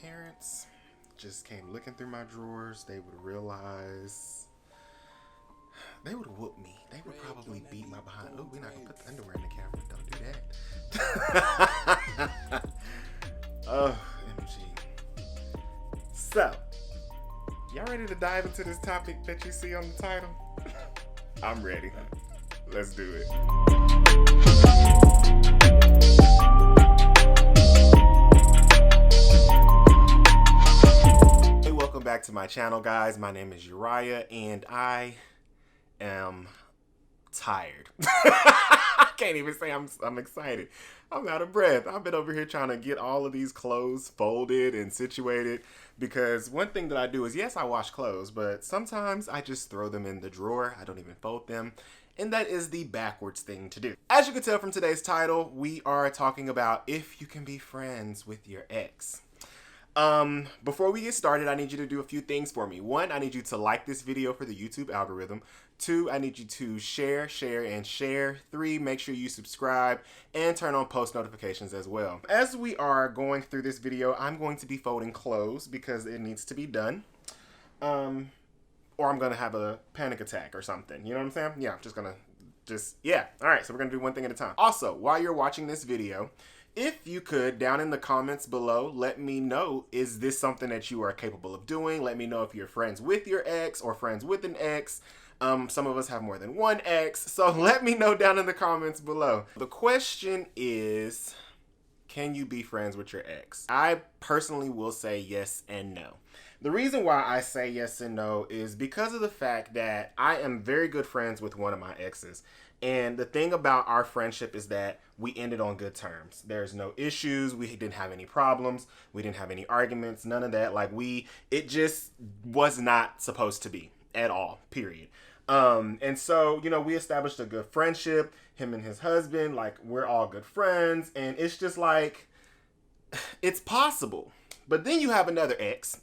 parents just came looking through my drawers, they would realize they would whoop me. They would probably beat my behind. Oh, we're not gonna put the underwear in the camera. Don't do that. Oh, MG. So, y'all ready to dive into this topic that you see on the title? I'm ready. Let's do it. Hey, welcome back to my channel, guys. My name is Uriah, and I am tired. I can't even say I'm excited. I'm out of breath. I've been over here trying to get all of these clothes folded and situated because one thing that I do is, yes, I wash clothes, but sometimes I just throw them in the drawer. I don't even fold them. And that is the backwards thing to do. As you can tell from today's title, we are talking about if you can be friends with your ex. Before we get started, I need you to do a few things for me. One, I need you to like this video for the YouTube algorithm. Two, I need you to share. Three, make sure you subscribe and turn on post notifications as well. As we are going through this video, I'm going to be folding clothes because it needs to be done. Or I'm going to have a panic attack or something. You know what I'm saying? Yeah, I'm just going to yeah. All right, so we're going to do one thing at a time. Also, while you're watching this video, if you could, down in the comments below, let me know, is this something that you are capable of doing? Let me know if you're friends with your ex or friends with an ex. Some of us have more than one ex, so let me know down in the comments below. The question is, can you be friends with your ex? I personally will say yes and no. The reason why I say yes and no is because of the fact that I am very good friends with one of my exes. And the thing about our friendship is that we ended on good terms. There's no issues. We didn't have any problems. We didn't have any arguments, none of that. It just was not supposed to be at all, period. And so, we established a good friendship, him and his husband, we're all good friends. And it's just it's possible. But then you have another ex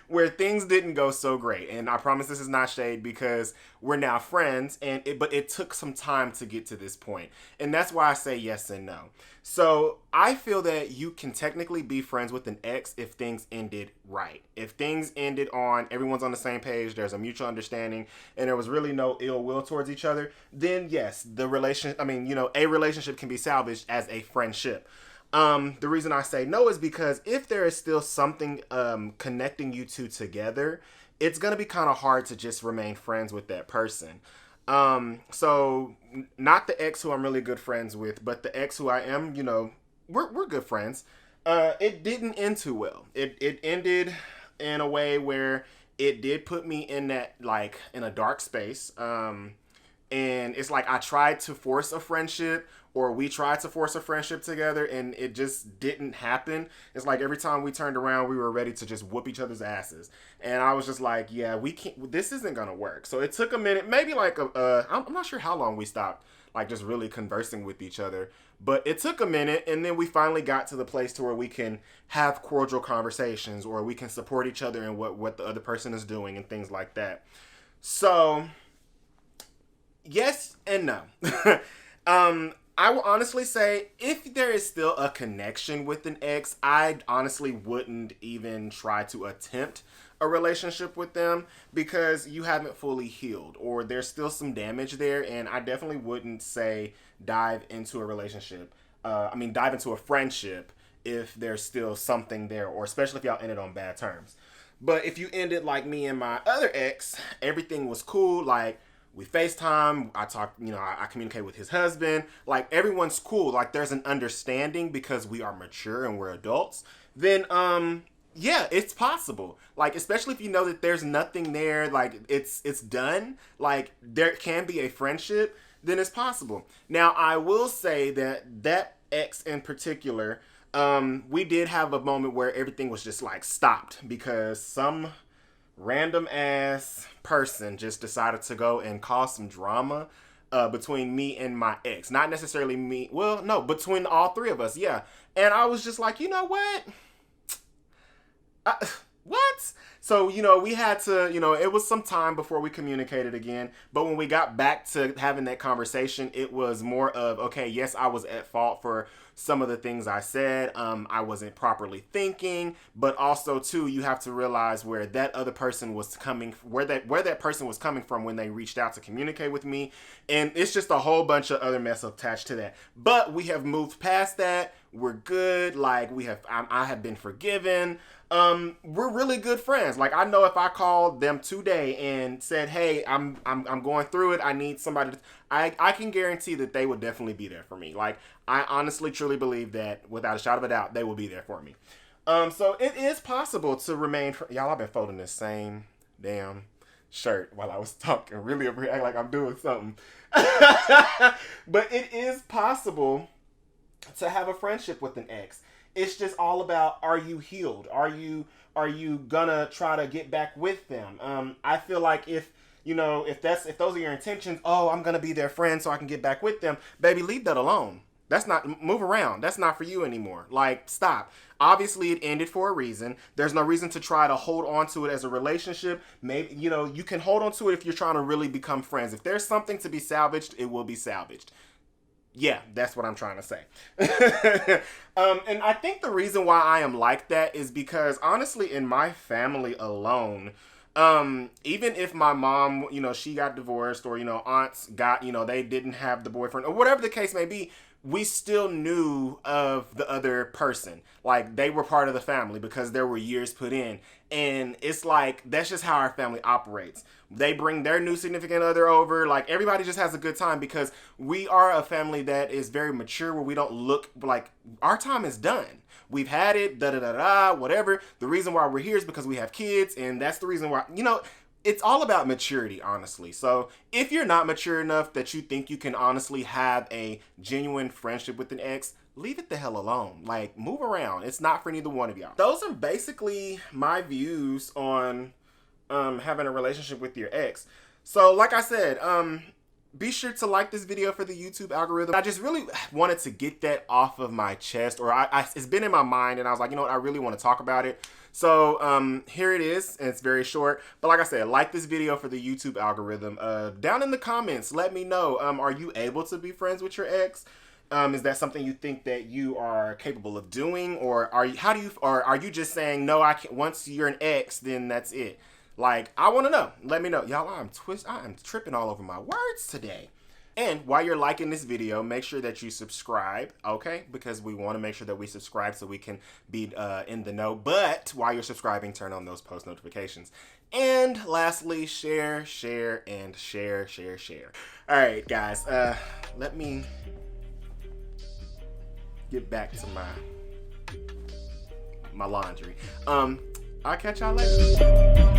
where things didn't go so great. And I promise this is not shade because we're now friends, but it took some time to get to this point. And that's why I say yes and no. So I feel that you can technically be friends with an ex if things ended right. If things ended on everyone's on the same page, there's a mutual understanding, and there was really no ill will towards each other, then yes, a relationship can be salvaged as a friendship. The reason I say no is because if there is still something connecting you two together, it's going to be kind of hard to just remain friends with that person. So not the ex who I'm really good friends with, but the ex who I am, we're good friends. It didn't end too well. It ended in a way where it did put me in that, in a dark space. And it's I tried to force a friendship, or we tried to force a friendship together, and it just didn't happen. It's every time we turned around, we were ready to just whoop each other's asses. And I was just yeah, we can't, this isn't gonna work. So it took a minute, maybe I'm not sure how long we stopped, just really conversing with each other. But it took a minute, and then we finally got to the place to where we can have cordial conversations, or we can support each other in what the other person is doing and things like that. So yes and no. I will honestly say, if there is still a connection with an ex, I honestly wouldn't even try to attempt a relationship with them because you haven't fully healed, or there's still some damage there, and I definitely wouldn't say dive into a relationship. Dive into a friendship if there's still something there, or especially if y'all ended on bad terms. But if you ended like me and my other ex, everything was cool, we FaceTime, I talk, I communicate with his husband, everyone's cool, there's an understanding because we are mature and we're adults, then, yeah, it's possible. Especially if you know that there's nothing there, it's done, there can be a friendship, then it's possible. Now, I will say that ex in particular, we did have a moment where everything was just stopped because some random ass person just decided to go and cause some drama between me and my ex. Not necessarily me. Well, no, between all three of us. Yeah. And I was just you know what? What? So, you know, we had to, you know, it was some time before we communicated again. But when we got back to having that conversation, it was more of, okay, yes, I was at fault for some of the things I said. I wasn't properly thinking, but also too, you have to realize where that other person was coming, where that person was coming from when they reached out to communicate with me. And it's just a whole bunch of other mess attached to that. But we have moved past that. We're good. Like I have been forgiven. We're really good friends. Like, I know if I called them today and said, hey, I'm going through it, I need somebody to, I can guarantee that they would definitely be there for me. Like, I honestly truly believe that without a shadow of a doubt, they will be there for me. So it is possible to remain y'all, I've been folding this same damn shirt while I was talking, really over here, act like I'm doing something. But it is possible to have a friendship with an ex. It's just all about, are you healed? Are you gonna try to get back with them? I feel like if those are your intentions, oh, I'm gonna be their friend so I can get back with them, baby, leave that alone. That's not, move around. That's not for you anymore. Like, stop. Obviously, it ended for a reason. There's no reason to try to hold on to it as a relationship. Maybe, you can hold on to it if you're trying to really become friends. If there's something to be salvaged, it will be salvaged. Yeah, that's what I'm trying to say. And I think the reason why I am like that is because, honestly, in my family alone, even if my mom, she got divorced, or, aunts got, they didn't have the boyfriend, or whatever the case may be, we still knew of the other person. Like, they were part of the family because there were years put in. And it's like, that's just how our family operates. They bring their new significant other over. Like, everybody just has a good time because we are a family that is very mature, where we don't look like our time is done. We've had it, whatever. The reason why we're here is because we have kids. And that's the reason why, it's all about maturity, honestly. So if you're not mature enough that you think you can honestly have a genuine friendship with an ex, leave it the hell alone. Like, move around. It's not for neither one of y'all. Those are basically my views on having a relationship with your ex. So like I said, be sure to like this video for the YouTube algorithm. I just really wanted to get that off of my chest, or it's been in my mind, and I was like, I really want to talk about it. So here it is, and it's very short. But like I said, like this video for the YouTube algorithm. Down in the comments, let me know, are you able to be friends with your ex? Is that something you think that you are capable of doing? Or are you just saying, no, I can't, once you're an ex, then that's it? Like, I want to know. Let me know. Y'all, I am tripping all over my words today. And while you're liking this video, make sure that you subscribe, okay? Because we want to make sure that we subscribe so we can be in the know. But while you're subscribing, turn on those post notifications. And lastly, share, and share. All right, guys, let me get back to my laundry. I'll catch y'all later.